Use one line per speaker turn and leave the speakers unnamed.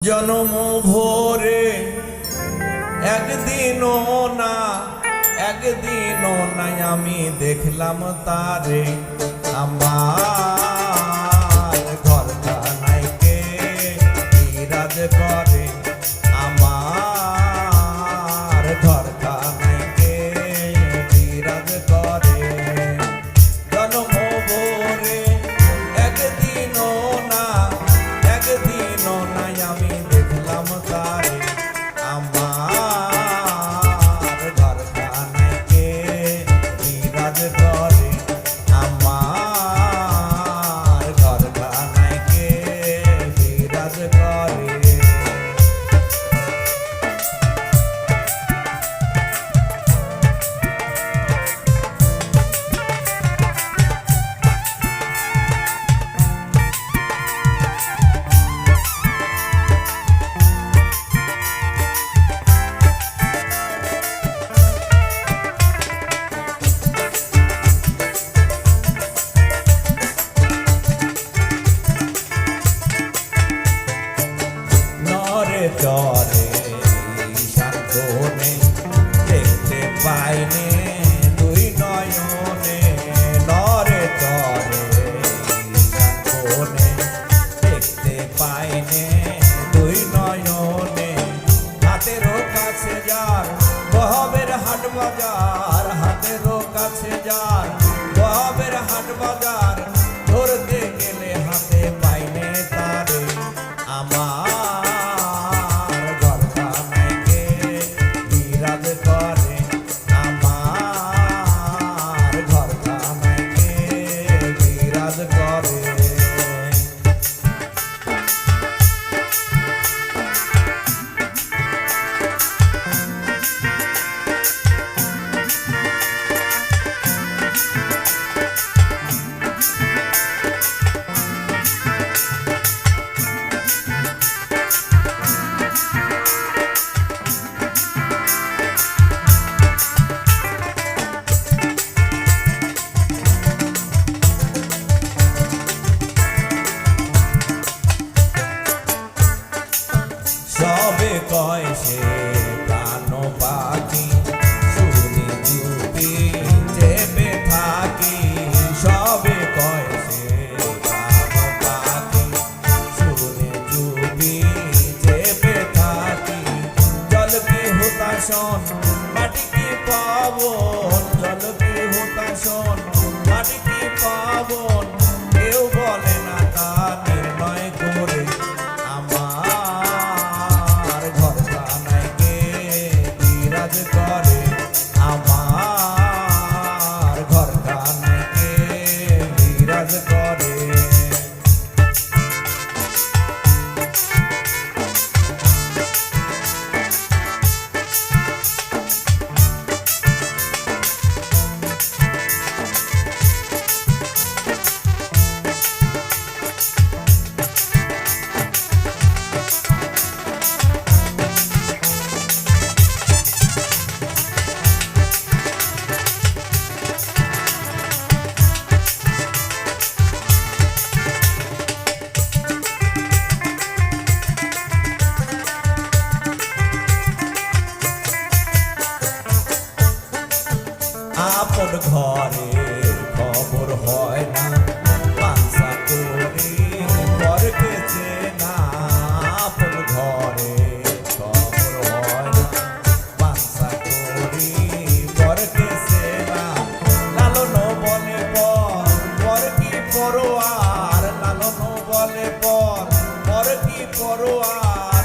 জনম ভোরে একদিনও না একদিনও নাই আমি দেখলাম তারে আমার ঘর কানাইকে বিরাজ করে আমার ঘর কানাইকে বিরাজ করে জনম ভোরে একদিনও না একদিনও নাই আমি দেখলাম তারে আমার ঘর কানাইকে বিরাজ করে আমার ঘর কানাইকে বিরাজ করে চরে শান্তনে দেখতে পাইনে দুই নয়নে নরে চরে শান্তনে দেখতে পাইনে দুই নয়নে হাতেরও কাছে যার বহবের হাট বাজার হাতেরও কাছে যার বহবের হাট বাজার ধরতে গেলে হাতে পাইনে তারে আমার সবে কয় সে প্রাণ পাখি শুনি চুপি চেপে থাকি সবে কয় সে প্রাণ পাখি শুনি চুপি চেপে থাকি জল কি হুতাশন মাটি কি পাবন জল কি হুতাশন মাটি কি পাবন কেউ বলে না তা নির্ণয় করে করে আমার ঘর কানাইকে বিরাজ করে আপন ঘরের খবর হয় না পাঁচা করি ঘর পেছে না আপন ঘরের খবর হয় না পাঁচা করি ঘর পেছে না লালন বলে পর কি পরোয়ার লালন বলে পর কি পরোয়ার